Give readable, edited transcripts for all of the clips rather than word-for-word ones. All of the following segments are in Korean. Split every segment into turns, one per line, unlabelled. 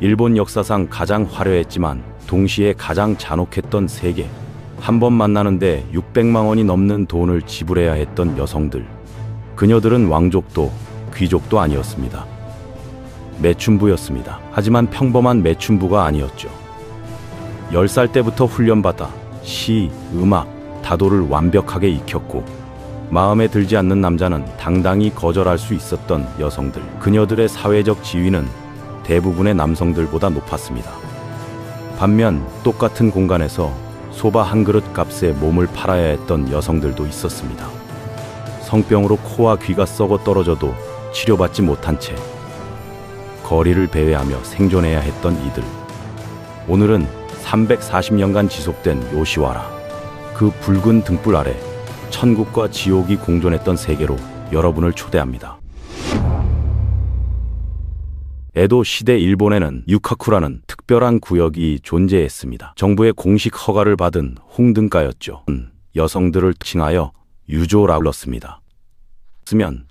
일본 역사상 가장 화려했지만 동시에 가장 잔혹했던 세계. 한 번 만나는데 600만 원이 넘는 돈을 지불해야 했던 여성들. 그녀들은 왕족도 귀족도 아니었습니다. 매춘부였습니다. 하지만 평범한 매춘부가 아니었죠. 10살 때부터 훈련받아 시, 음악, 다도를 완벽하게 익혔고 마음에 들지 않는 남자는 당당히 거절할 수 있었던 여성들. 그녀들의 사회적 지위는 대부분의 남성들보다 높았습니다. 반면 똑같은 공간에서 소바 한 그릇 값에 몸을 팔아야 했던 여성들도 있었습니다. 성병으로 코와 귀가 썩어 떨어져도 치료받지 못한 채 거리를 배회하며 생존해야 했던 이들. 오늘은 340년간 지속된 요시와라, 그 붉은 등불 아래 천국과 지옥이 공존했던 세계로 여러분을 초대합니다. 에도 시대 일본에는 유카쿠라는 특별한 구역이 존재했습니다. 정부의 공식 허가를 받은 홍등가였죠. 여성들을 칭하여 유조라고 불렀습니다. 쓰면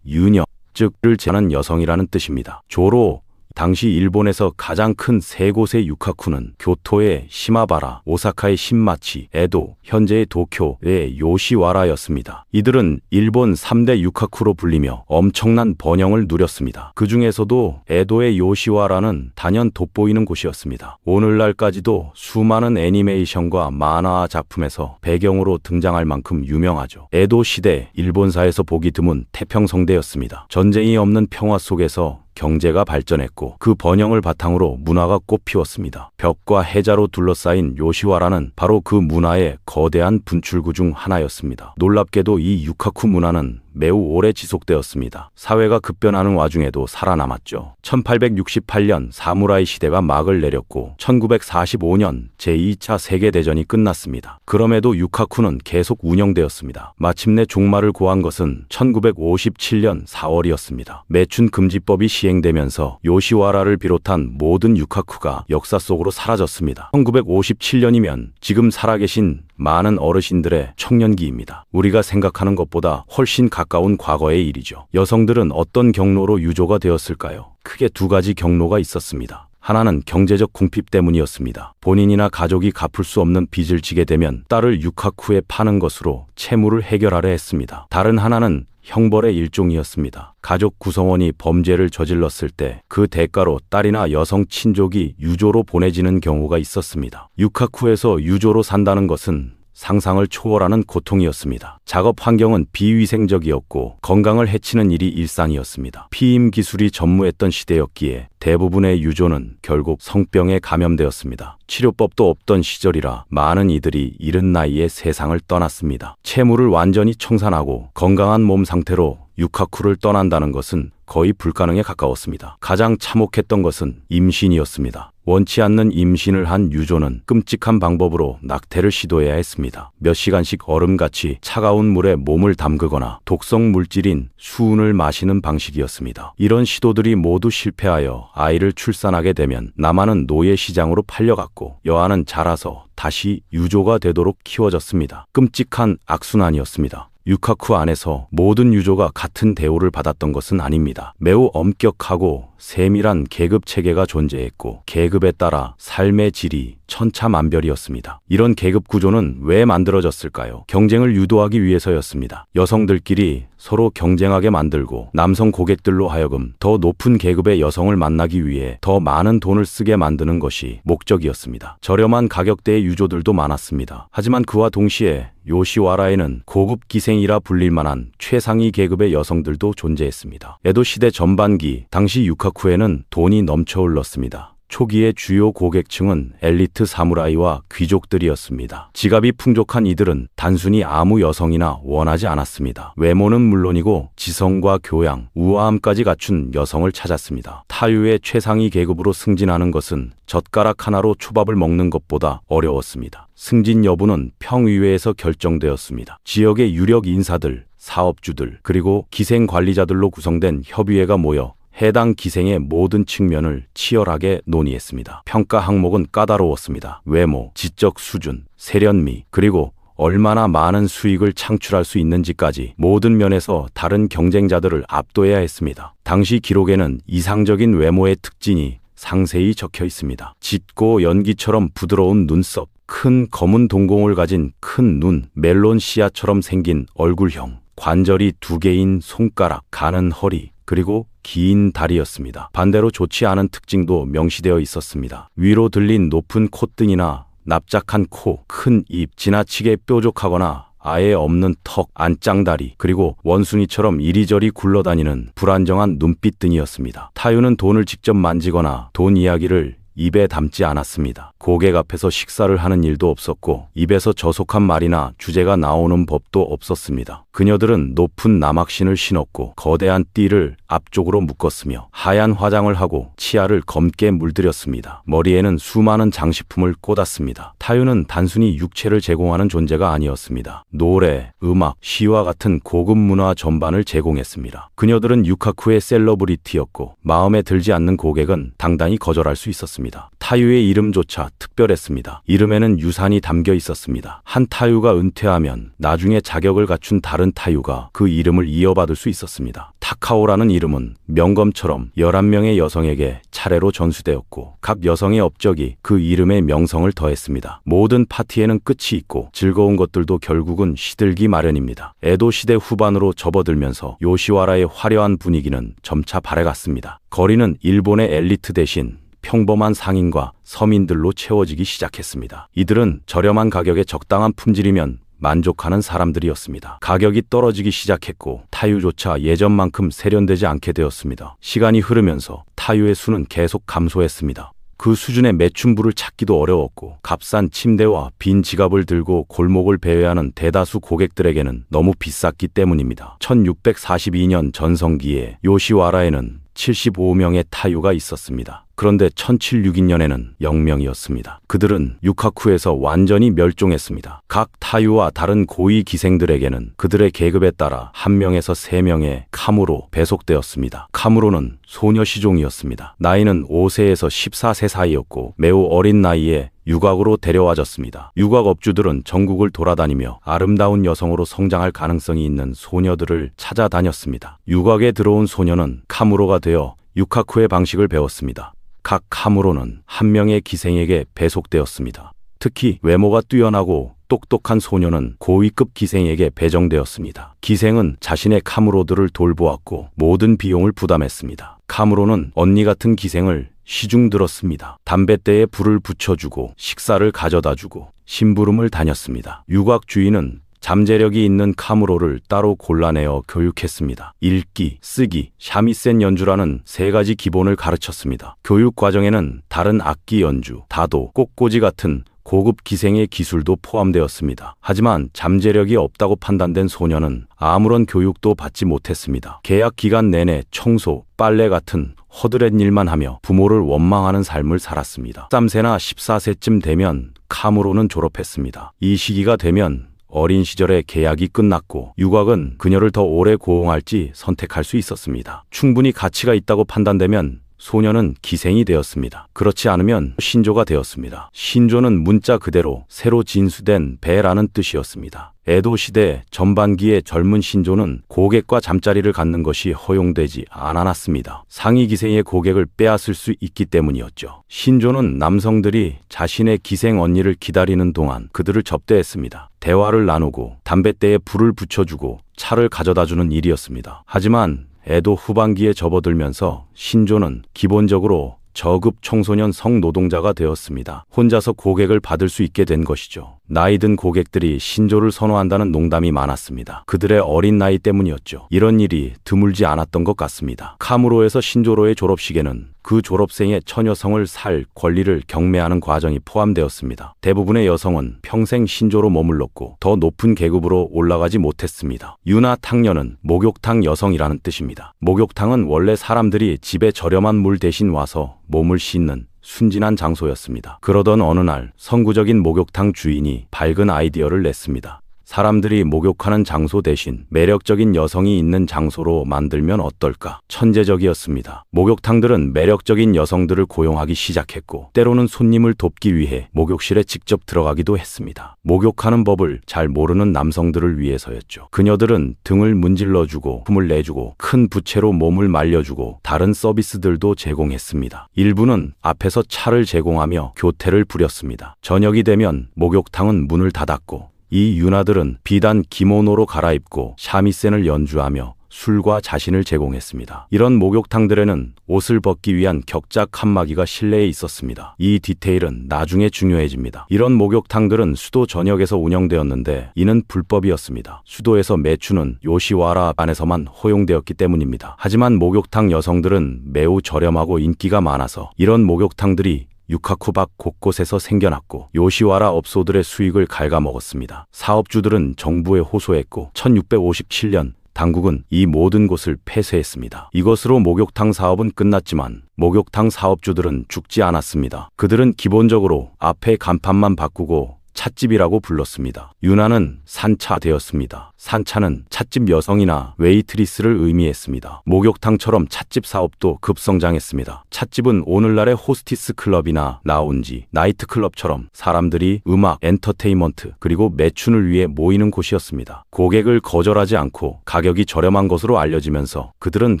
유녀, 즉을 제하는 여성이라는 뜻입니다. 조로, 당시 일본에서 가장 큰 세 곳의 유카쿠는 교토의 시마바라, 오사카의 신마치, 에도, 현재의 도쿄의 요시와라였습니다. 이들은 일본 3대 유카쿠로 불리며 엄청난 번영을 누렸습니다. 그 중에서도 에도의 요시와라는 단연 돋보이는 곳이었습니다. 오늘날까지도 수많은 애니메이션과 만화 작품에서 배경으로 등장할 만큼 유명하죠. 에도 시대 일본사에서 보기 드문 태평성대였습니다. 전쟁이 없는 평화 속에서 경제가 발전했고 그 번영을 바탕으로 문화가 꽃피웠습니다. 벽과 해자로 둘러싸인 요시와라는 바로 그 문화의 거대한 분출구 중 하나였습니다. 놀랍게도 이 유카쿠 문화는 매우 오래 지속되었습니다. 사회가 급변하는 와중에도 살아남았죠. 1868년 사무라이 시대가 막을 내렸고 1945년 제2차 세계대전이 끝났습니다. 그럼에도 유카쿠는 계속 운영되었습니다. 마침내 종말을 고한 것은 1957년 4월이었습니다. 매춘 금지법이 시행되면서 요시와라를 비롯한 모든 유카쿠가 역사 속으로 사라졌습니다. 1957년이면 지금 살아계신 많은 어르신들의 청년기입니다. 우리가 생각하는 것보다 훨씬 가까운 과거의 일이죠. 여성들은 어떤 경로로 유조가 되었을까요? 크게 두 가지 경로가 있었습니다. 하나는 경제적 궁핍 때문이었습니다. 본인이나 가족이 갚을 수 없는 빚을 지게 되면 딸을 유카쿠에 파는 것으로 채무를 해결하려 했습니다. 다른 하나는 형벌의 일종이었습니다. 가족 구성원이 범죄를 저질렀을 때 그 대가로 딸이나 여성 친족이 유조로 보내지는 경우가 있었습니다. 유카쿠에서 유조로 산다는 것은 상상을 초월하는 고통이었습니다. 작업 환경은 비위생적이었고 건강을 해치는 일이 일상이었습니다. 피임 기술이 전무했던 시대였기에 대부분의 유조는 결국 성병에 감염되었습니다. 치료법도 없던 시절이라 많은 이들이 이른 나이에 세상을 떠났습니다. 채무를 완전히 청산하고 건강한 몸 상태로 유카쿠를 떠난다는 것은 거의 불가능에 가까웠습니다. 가장 참혹했던 것은 임신이었습니다. 원치 않는 임신을 한 유조는 끔찍한 방법으로 낙태를 시도해야 했습니다. 몇 시간씩 얼음같이 차가운 물에 몸을 담그거나 독성 물질인 수은을 마시는 방식이었습니다. 이런 시도들이 모두 실패하여 아이를 출산하게 되면 남아는 노예시장으로 팔려갔고 여아는 자라서 다시 유조가 되도록 키워졌습니다. 끔찍한 악순환이었습니다. 유카쿠 안에서 모든 유조가 같은 대우를 받았던 것은 아닙니다. 매우 엄격하고 세밀한 계급 체계가 존재했고 계급에 따라 삶의 질이 천차만별이었습니다. 이런 계급 구조는 왜 만들어졌을까요? 경쟁을 유도하기 위해서였습니다. 여성들끼리 서로 경쟁하게 만들고 남성 고객들로 하여금 더 높은 계급의 여성을 만나기 위해 더 많은 돈을 쓰게 만드는 것이 목적이었습니다. 저렴한 가격대의 유조들도 많았습니다. 하지만 그와 동시에 요시와라에는 고급 기생이라 불릴 만한 최상위 계급의 여성들도 존재했습니다. 에도 시대 전반기 당시 유카쿠에는 돈이 넘쳐 흘렀습니다. 초기의 주요 고객층은 엘리트 사무라이와 귀족들이었습니다. 지갑이 풍족한 이들은 단순히 아무 여성이나 원하지 않았습니다. 외모는 물론이고 지성과 교양, 우아함까지 갖춘 여성을 찾았습니다. 타유의 최상위 계급으로 승진하는 것은 젓가락 하나로 초밥을 먹는 것보다 어려웠습니다. 승진 여부는 평의회에서 결정되었습니다. 지역의 유력 인사들, 사업주들, 그리고 기생관리자들로 구성된 협의회가 모여 해당 기생의 모든 측면을 치열하게 논의했습니다. 평가 항목은 까다로웠습니다. 외모, 지적 수준, 세련미, 그리고 얼마나 많은 수익을 창출할 수 있는지까지 모든 면에서 다른 경쟁자들을 압도해야 했습니다. 당시 기록에는 이상적인 외모의 특징이 상세히 적혀 있습니다. 짙고 연기처럼 부드러운 눈썹, 큰 검은 동공을 가진 큰 눈, 멜론 씨앗처럼 생긴 얼굴형, 관절이 2개인 손가락, 가는 허리, 그리고 긴 다리였습니다. 반대로 좋지 않은 특징도 명시되어 있었습니다. 위로 들린 높은 콧등이나 납작한 코, 큰 입, 지나치게 뾰족하거나 아예 없는 턱, 안짱다리, 그리고 원숭이처럼 이리저리 굴러다니는 불안정한 눈빛 등이었습니다. 타유는 돈을 직접 만지거나 돈 이야기를 입에 담지 않았습니다. 고객 앞에서 식사를 하는 일도 없었고 입에서 저속한 말이나 주제가 나오는 법도 없었습니다. 그녀들은 높은 나막신을 신었고 거대한 띠를 앞쪽으로 묶었으며 하얀 화장을 하고 치아를 검게 물들였습니다. 머리에는 수많은 장식품을 꽂았습니다. 타유는 단순히 육체를 제공하는 존재가 아니었습니다. 노래, 음악, 시와 같은 고급 문화 전반을 제공했습니다. 그녀들은 유카쿠의 셀러브리티였고 마음에 들지 않는 고객은 당당히 거절할 수 있었습니다. 타유의 이름조차 특별했습니다. 이름에는 유산이 담겨 있었습니다. 한 타유가 은퇴하면 나중에 자격을 갖춘 다른 타유가 그 이름을 이어받을 수 있었습니다. 타카오라는 이름은 명검처럼 11명의 여성에게 차례로 전수되었고 각 여성의 업적이 그 이름에 명성을 더했습니다. 모든 파티에는 끝이 있고 즐거운 것들도 결국은 시들기 마련입니다. 에도 시대 후반으로 접어들면서 요시와라의 화려한 분위기는 점차 발해갔습니다. 거리는 일본의 엘리트 대신 평범한 상인과 서민들로 채워지기 시작했습니다. 이들은 저렴한 가격에 적당한 품질이면 만족하는 사람들이었습니다. 가격이 떨어지기 시작했고 타유조차 예전만큼 세련되지 않게 되었습니다. 시간이 흐르면서 타유의 수는 계속 감소했습니다. 그 수준의 매춘부를 찾기도 어려웠고 값싼 침대와 빈 지갑을 들고 골목을 배회하는 대다수 고객들에게는 너무 비쌌기 때문입니다. 1642년 전성기에 요시와라에는 75명의 타유가 있었습니다. 그런데 1762년에는 0명이었습니다. 그들은 유카쿠에서 완전히 멸종했습니다. 각 타유와 다른 고위 기생들에게는 그들의 계급에 따라 1명에서 3명의 카무로 배속되었습니다. 카무로는 소녀 시종이었습니다. 나이는 5세에서 14세 사이였고 매우 어린 나이에 유곽으로 데려와졌습니다. 유곽업주들은 전국을 돌아다니며 아름다운 여성으로 성장할 가능성이 있는 소녀들을 찾아다녔습니다. 유곽에 들어온 소녀는 카무로가 되어 유카쿠의 방식을 배웠습니다. 각 카무로는 1명의 기생에게 배속되었습니다. 특히 외모가 뛰어나고 똑똑한 소녀는 고위급 기생에게 배정되었습니다. 기생은 자신의 카무로들을 돌보았고 모든 비용을 부담했습니다. 카무로는 언니 같은 기생을 시중들었습니다. 담뱃대에 불을 붙여주고 식사를 가져다주고 심부름을 다녔습니다. 유곽 주인은 잠재력이 있는 카무로를 따로 골라내어 교육했습니다. 읽기, 쓰기, 샤미센 연주라는 3가지 기본을 가르쳤습니다. 교육 과정에는 다른 악기 연주, 다도, 꽃꽂이 같은 고급 기생의 기술도 포함되었습니다. 하지만 잠재력이 없다고 판단된 소녀는 아무런 교육도 받지 못했습니다. 계약 기간 내내 청소, 빨래 같은 허드렛 일만 하며 부모를 원망하는 삶을 살았습니다. 13세나 14세쯤 되면 카무로는 졸업했습니다. 이 시기가 되면 어린 시절의 계약이 끝났고 유곽은 그녀를 더 오래 고용할지 선택할 수 있었습니다. 충분히 가치가 있다고 판단되면 소녀는 기생이 되었습니다. 그렇지 않으면 신조가 되었습니다. 신조는 문자 그대로 새로 진수된 배라는 뜻이었습니다. 에도 시대 전반기의 젊은 신조는 고객과 잠자리를 갖는 것이 허용되지 않았습니다. 상위 기생의 고객을 빼앗을 수 있기 때문이었죠. 신조는 남성들이 자신의 기생 언니를 기다리는 동안 그들을 접대했습니다. 대화를 나누고 담뱃대에 불을 붙여주고 차를 가져다주는 일이었습니다. 하지만 에도 후반기에 접어들면서 신조는 기본적으로 저급 청소년 성노동자가 되었습니다. 혼자서 고객을 받을 수 있게 된 것이죠. 나이든 고객들이 신조를 선호한다는 농담이 많았습니다. 그들의 어린 나이 때문이었죠. 이런 일이 드물지 않았던 것 같습니다. 카무로에서 신조로의 졸업식에는 그 졸업생의 처녀성을 살 권리를 경매하는 과정이 포함되었습니다. 대부분의 여성은 평생 신조로 머물렀고 더 높은 계급으로 올라가지 못했습니다. 유나탕녀는 목욕탕 여성이라는 뜻입니다. 목욕탕은 원래 사람들이 집에 저렴한 물 대신 와서 몸을 씻는 순진한 장소였습니다. 그러던 어느 날 선구적인 목욕탕 주인이 밝은 아이디어를 냈습니다. 사람들이 목욕하는 장소 대신 매력적인 여성이 있는 장소로 만들면 어떨까? 천재적이었습니다. 목욕탕들은 매력적인 여성들을 고용하기 시작했고 때로는 손님을 돕기 위해 목욕실에 직접 들어가기도 했습니다. 목욕하는 법을 잘 모르는 남성들을 위해서였죠. 그녀들은 등을 문질러주고 품을 내주고 큰 부채로 몸을 말려주고 다른 서비스들도 제공했습니다. 일부는 앞에서 차를 제공하며 교태를 부렸습니다. 저녁이 되면 목욕탕은 문을 닫았고 이 유나들은 비단 기모노로 갈아입고 샤미센을 연주하며 술과 자신을 제공했습니다. 이런 목욕탕들에는 옷을 벗기 위한 격자 칸막이가 실내에 있었습니다. 이 디테일은 나중에 중요해집니다. 이런 목욕탕들은 수도 전역에서 운영되었는데 이는 불법이었습니다. 수도에서 매춘은 요시와라 안에서만 허용되었기 때문입니다. 하지만 목욕탕 여성들은 매우 저렴하고 인기가 많아서 이런 목욕탕들이 유카쿠박 곳곳에서 생겨났고 요시와라 업소들의 수익을 갉아먹었습니다. 사업주들은 정부에 호소했고 1657년 당국은 이 모든 곳을 폐쇄했습니다. 이것으로 목욕탕 사업은 끝났지만 목욕탕 사업주들은 죽지 않았습니다. 그들은 기본적으로 앞에 간판만 바꾸고 찻집이라고 불렀습니다. 유나는 산차 되었습니다. 산차는 찻집 여성이나 웨이트리스를 의미했습니다. 목욕탕처럼 찻집 사업도 급성장했습니다. 찻집은 오늘날의 호스티스 클럽이나 라운지, 나이트클럽처럼 사람들이 음악, 엔터테인먼트, 그리고 매춘을 위해 모이는 곳이었습니다. 고객을 거절하지 않고 가격이 저렴한 것으로 알려지면서 그들은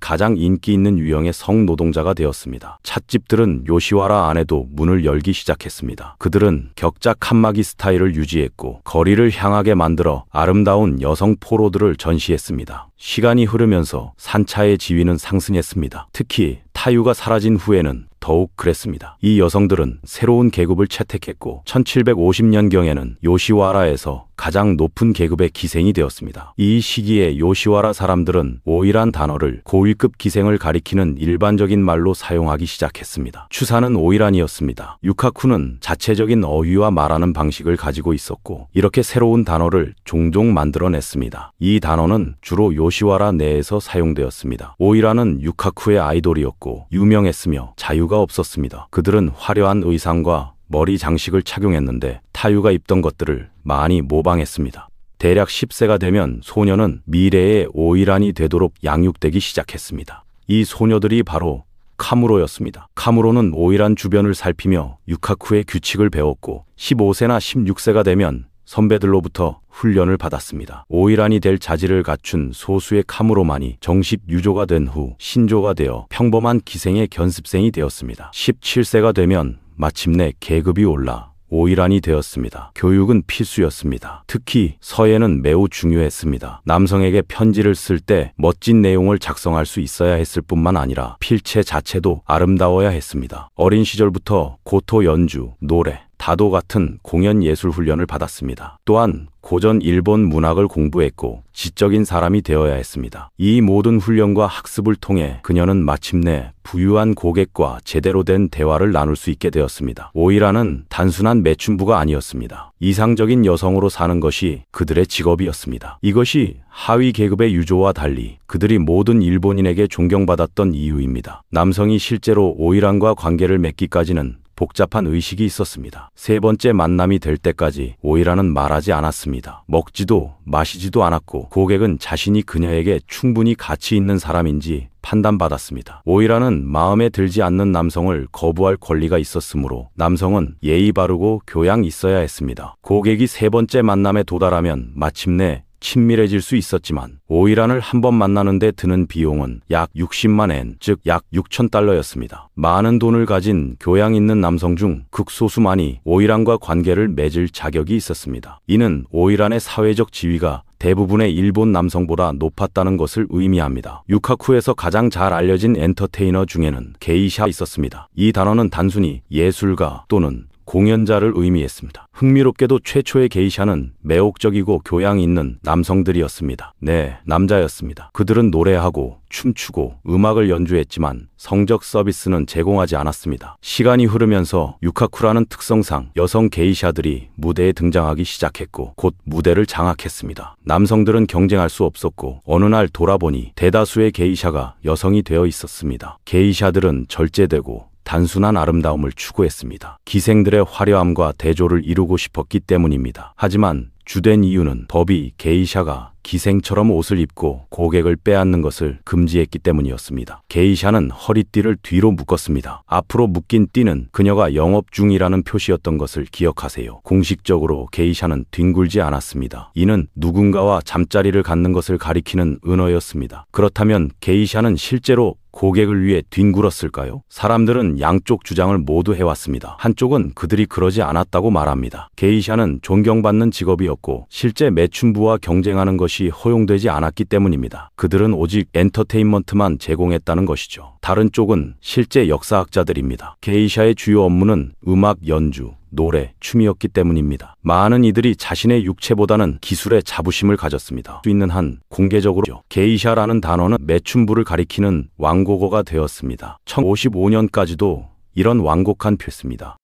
가장 인기 있는 유형의 성노동자가 되었습니다. 찻집들은 요시와라 안에도 문을 열기 시작했습니다. 그들은 격자 칸막이 스타일을 유지했고 거리를 향하게 만들어 아름다운 여성 포로들을 전시했습니다. 시간이 흐르면서 산차의 지위는 상승했습니다. 특히 타유가 사라진 후에는 더욱 그랬습니다. 이 여성들은 새로운 계급을 채택했고 1750년경에는 요시와라에서 가장 높은 계급의 기생이 되었습니다. 이 시기에 요시와라 사람들은 오이란 단어를 고위급 기생을 가리키는 일반적인 말로 사용하기 시작했습니다. 추사는 오이란이었습니다. 유카쿠는 자체적인 어휘와 말하는 방식을 가지고 있었고 이렇게 새로운 단어를 종종 만들어냈습니다. 이 단어는 주로 요시와라 내에서 사용되었습니다. 오이란은 유카쿠의 아이돌이었고 유명했으며 자유가 없었습니다. 그들은 화려한 의상과 머리 장식을 착용했는데 타유가 입던 것들을 많이 모방했습니다. 대략 10세가 되면 소녀는 미래의 오이란이 되도록 양육되기 시작했습니다. 이 소녀들이 바로 카무로였습니다. 카무로는 오이란 주변을 살피며 유카쿠의 규칙을 배웠고 15세나 16세가 되면 선배들로부터 훈련을 받았습니다. 오이란이 될 자질을 갖춘 소수의 카무로만이 정식 유조가 된 후 신조가 되어 평범한 기생의 견습생이 되었습니다. 17세가 되면 마침내 계급이 올라 오이란이 되었습니다. 교육은 필수였습니다. 특히 서예는 매우 중요했습니다. 남성에게 편지를 쓸 때 멋진 내용을 작성할 수 있어야 했을 뿐만 아니라 필체 자체도 아름다워야 했습니다. 어린 시절부터 고토 연주, 노래, 다도 같은 공연 예술 훈련을 받았습니다. 또한 고전 일본 문학을 공부했고 지적인 사람이 되어야 했습니다. 이 모든 훈련과 학습을 통해 그녀는 마침내 부유한 고객과 제대로 된 대화를 나눌 수 있게 되었습니다. 오이라는 단순한 매춘부가 아니었습니다. 이상적인 여성으로 사는 것이 그들의 직업이었습니다. 이것이 하위 계급의 유조와 달리 그들이 모든 일본인에게 존경받았던 이유입니다. 남성이 실제로 오이란과 관계를 맺기까지는 복잡한 의식이 있었습니다. 세 번째 만남이 될 때까지 오이라는 말하지 않았습니다. 먹지도 마시지도 않았고 고객은 자신이 그녀에게 충분히 가치 있는 사람인지 판단받았습니다. 오이라는 마음에 들지 않는 남성을 거부할 권리가 있었으므로 남성은 예의 바르고 교양 있어야 했습니다. 고객이 세 번째 만남에 도달하면 마침내 친밀해질 수 있었지만 오이란을 한 번 만나는데 드는 비용은 약 60만 엔, 즉 약 6,000달러였습니다. 많은 돈을 가진 교양 있는 남성 중 극소수만이 오이란과 관계를 맺을 자격이 있었습니다. 이는 오이란의 사회적 지위가 대부분의 일본 남성보다 높았다는 것을 의미합니다. 유카쿠에서 가장 잘 알려진 엔터테이너 중에는 게이샤가 있었습니다. 이 단어는 단순히 예술가 또는 공연자를 의미했습니다. 흥미롭게도 최초의 게이샤는 매혹적이고 교양 있는 남성들이었습니다. 네, 남자였습니다. 그들은 노래하고 춤추고 음악을 연주했지만 성적 서비스는 제공하지 않았습니다. 시간이 흐르면서 유카쿠라는 특성상 여성 게이샤들이 무대에 등장하기 시작했고 곧 무대를 장악했습니다. 남성들은 경쟁할 수 없었고 어느 날 돌아보니 대다수의 게이샤가 여성이 되어 있었습니다. 게이샤들은 절제되고 단순한 아름다움을 추구했습니다. 기생들의 화려함과 대조를 이루고 싶었기 때문입니다. 하지만 주된 이유는 법이 게이샤가 기생처럼 옷을 입고 고객을 빼앗는 것을 금지했기 때문이었습니다. 게이샤는 허리띠를 뒤로 묶었습니다. 앞으로 묶인 띠는 그녀가 영업 중이라는 표시였던 것을 기억하세요. 공식적으로 게이샤는 뒹굴지 않았습니다. 이는 누군가와 잠자리를 갖는 것을 가리키는 은어였습니다. 그렇다면 게이샤는 실제로 고객을 위해 뒹굴었을까요? 사람들은 양쪽 주장을 모두 해왔습니다. 한쪽은 그들이 그러지 않았다고 말합니다. 게이샤는 존경받는 직업이었고 실제 매춘부와 경쟁하는 것이 허용되지 않았기 때문입니다. 그들은 오직 엔터테인먼트만 제공했다는 것이죠. 다른 쪽은 실제 역사학자들입니다. 게이샤의 주요 업무는 음악 연주, 노래, 춤이었기 때문입니다. 많은 이들이 자신의 육체보다는 기술에 자부심을 가졌습니다. 수 있는 한 공개적으로 게이샤라는 단어는 매춘부를 가리키는 완고거가 되었습니다. 1055년까지도 이런 완곡한 표였습니다.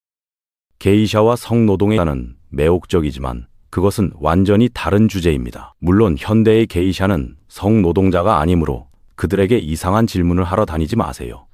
게이샤와 성노동에는 매혹적이지만 그것은 완전히 다른 주제입니다. 물론 현대의 게이샤는 성노동자가 아니므로 그들에게 이상한 질문을 하러 다니지 마세요.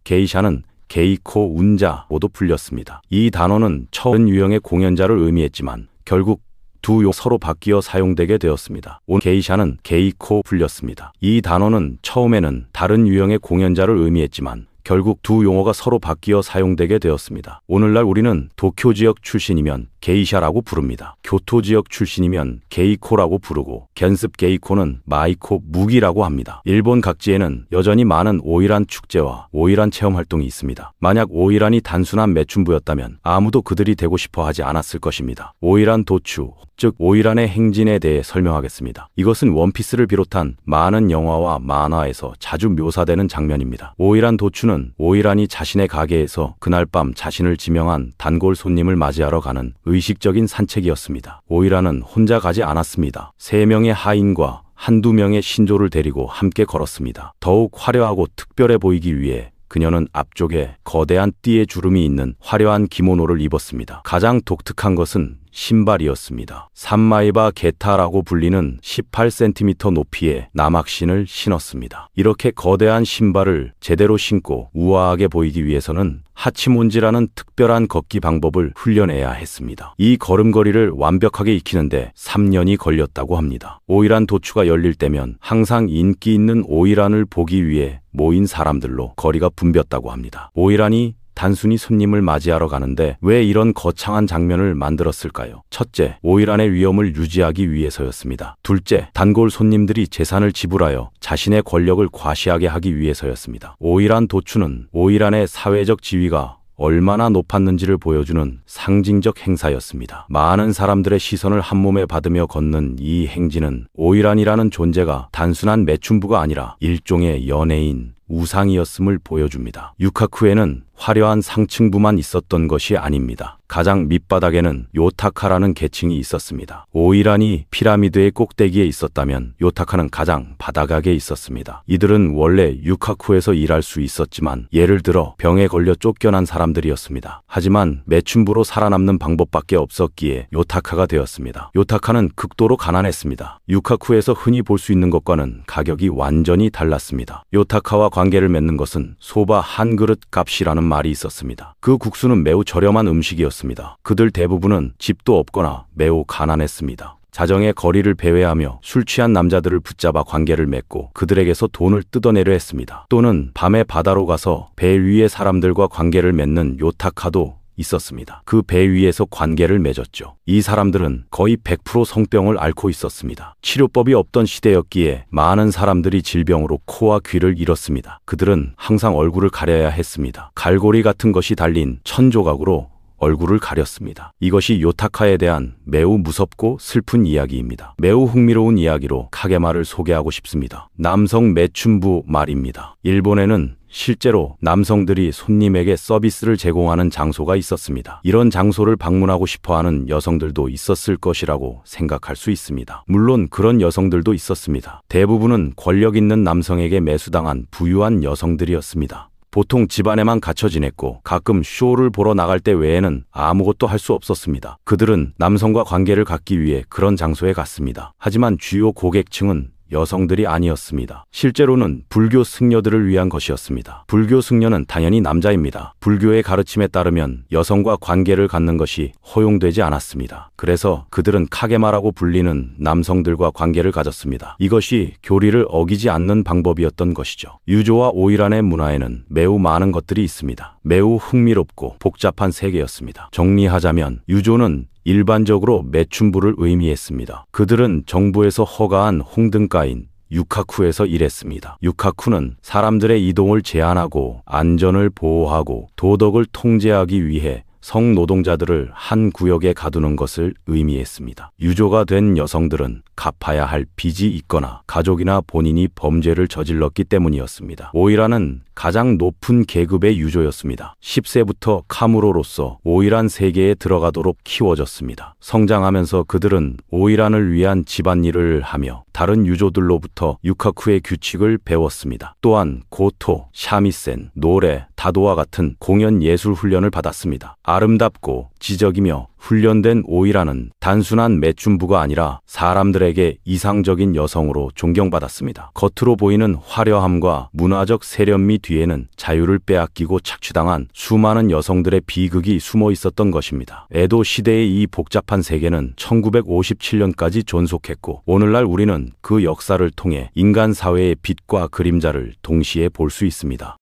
게이샤는 게이코 운자로도 불렸습니다. 이 단어는 처음 유형의 공연자를 의미했지만 결국 두 용 서로 바뀌어 사용되게 되었습니다. 온 게이샤는 게이코 불렸습니다. 이 단어는 처음에는 다른 유형의 공연자를 의미했지만 결국 두 용어가 서로 바뀌어 사용되게 되었습니다. 오늘날 우리는 도쿄 지역 출신이면 게이샤라고 부릅니다. 교토 지역 출신이면 게이코라고 부르고 견습 게이코는 마이코 무기라고 합니다. 일본 각지에는 여전히 많은 오이란 축제와 오이란 체험 활동이 있습니다. 만약 오이란이 단순한 매춘부였다면 아무도 그들이 되고 싶어 하지 않았을 것입니다. 오이란 도추, 즉 오이란의 행진에 대해 설명하겠습니다. 이것은 원피스를 비롯한 많은 영화와 만화에서 자주 묘사되는 장면입니다. 오이란 도추는 오이란이 자신의 가게에서 그날 밤 자신을 지명한 단골 손님을 맞이하러 가는 의식적인 산책이었습니다. 오이란은 혼자 가지 않았습니다. 3명의 하인과 한두 명의 신조를 데리고 함께 걸었습니다. 더욱 화려하고 특별해 보이기 위해 그녀는 앞쪽에 거대한 띠의 주름이 있는 화려한 기모노를 입었습니다. 가장 독특한 것은 신발이었습니다. 산마이바 게타라고 불리는 18cm 높이의 나막신을 신었습니다. 이렇게 거대한 신발을 제대로 신고 우아하게 보이기 위해서는 하치몬지라는 특별한 걷기 방법을 훈련해야 했습니다. 이 걸음걸이를 완벽하게 익히는데 3년이 걸렸다고 합니다. 오이란 도추가 열릴 때면 항상 인기 있는 오이란을 보기 위해 모인 사람들로 거리가 붐볐다고 합니다. 오이란이 단순히 손님을 맞이하러 가는데 왜 이런 거창한 장면을 만들었을까요? 첫째, 오이란의 위엄을 유지하기 위해서였습니다. 둘째, 단골 손님들이 재산을 지불하여 자신의 권력을 과시하게 하기 위해서였습니다. 오이란 도추는 오이란의 사회적 지위가 얼마나 높았는지를 보여주는 상징적 행사였습니다. 많은 사람들의 시선을 한몸에 받으며 걷는 이 행진은 오이란이라는 존재가 단순한 매춘부가 아니라 일종의 연예인, 우상이었음을 보여줍니다. 유카쿠에는 화려한 상층부만 있었던 것이 아닙니다. 가장 밑바닥에는 요타카라는 계층이 있었습니다. 오이란이 피라미드의 꼭대기에 있었다면 요타카는 가장 바닥에 있었습니다. 이들은 원래 유카쿠에서 일할 수 있었지만 예를 들어 병에 걸려 쫓겨난 사람들이었습니다. 하지만 매춘부로 살아남는 방법밖에 없었기에 요타카가 되었습니다. 요타카는 극도로 가난했습니다. 유카쿠에서 흔히 볼 수 있는 것과는 가격이 완전히 달랐습니다. 요타카와 관계를 맺는 것은 소바 한 그릇 값이라는 말이 있었습니다. 그 국수는 매우 저렴한 음식이었습니다. 그들 대부분은 집도 없거나 매우 가난했습니다. 자정에 거리를 배회하며 술 취한 남자들을 붙잡아 관계를 맺고 그들에게서 돈을 뜯어내려 했습니다. 또는 밤에 바다로 가서 배 위의 사람들과 관계를 맺는 요타카도 있었습니다. 그 배 위에서 관계를 맺었죠. 이 사람들은 거의 100% 성병을 앓고 있었습니다. 치료법이 없던 시대였기에 많은 사람들이 질병으로 코와 귀를 잃었습니다. 그들은 항상 얼굴을 가려야 했습니다. 갈고리 같은 것이 달린 천조각으로 얼굴을 가렸습니다. 이것이 요타카에 대한 매우 무섭고 슬픈 이야기입니다. 매우 흥미로운 이야기로 카게마를 소개하고 싶습니다. 남성 매춘부 말입니다. 일본에는 실제로 남성들이 손님에게 서비스를 제공하는 장소가 있었습니다. 이런 장소를 방문하고 싶어하는 여성들도 있었을 것이라고 생각할 수 있습니다. 물론 그런 여성들도 있었습니다. 대부분은 권력 있는 남성에게 매수당한 부유한 여성들이었습니다. 보통 집안에만 갇혀 지냈고 가끔 쇼를 보러 나갈 때 외에는 아무것도 할 수 없었습니다. 그들은 남성과 관계를 갖기 위해 그런 장소에 갔습니다. 하지만 주요 고객층은 여성들이 아니었습니다. 실제로는 불교 승려들을 위한 것이었습니다. 불교 승려는 당연히 남자입니다. 불교의 가르침에 따르면 여성과 관계를 갖는 것이 허용되지 않았습니다. 그래서 그들은 카게마라고 불리는 남성들과 관계를 가졌습니다. 이것이 교리를 어기지 않는 방법이었던 것이죠. 유조와 오이란의 문화에는 매우 많은 것들이 있습니다. 매우 흥미롭고 복잡한 세계였습니다. 정리하자면 유조는 일반적으로 매춘부를 의미했습니다. 그들은 정부에서 허가한 홍등가인 유카쿠에서 일했습니다. 유카쿠는 사람들의 이동을 제한하고 안전을 보호하고 도덕을 통제하기 위해 성노동자들을 한 구역에 가두는 것을 의미했습니다. 유조가 된 여성들은 갚아야 할 빚이 있거나 가족이나 본인이 범죄를 저질렀기 때문이었습니다. 오이란은 가장 높은 계급의 유조였습니다. 10세부터 카무로로서 오이란 세계에 들어가도록 키워졌습니다. 성장하면서 그들은 오이란을 위한 집안일을 하며 다른 유조들로부터 유카쿠의 규칙을 배웠습니다. 또한 고토, 샤미센, 노래, 다도와 같은 공연 예술 훈련을 받았습니다. 아름답고 지적이며 훈련된 오이란은 단순한 매춘부가 아니라 사람들에게 이상적인 여성으로 존경받았습니다. 겉으로 보이는 화려함과 문화적 세련미 뒤에는 자유를 빼앗기고 착취당한 수많은 여성들의 비극이 숨어 있었던 것입니다. 에도 시대의 이 복잡한 세계는 1957년까지 존속했고 오늘날 우리는 그 역사를 통해 인간 사회의 빛과 그림자를 동시에 볼 수 있습니다.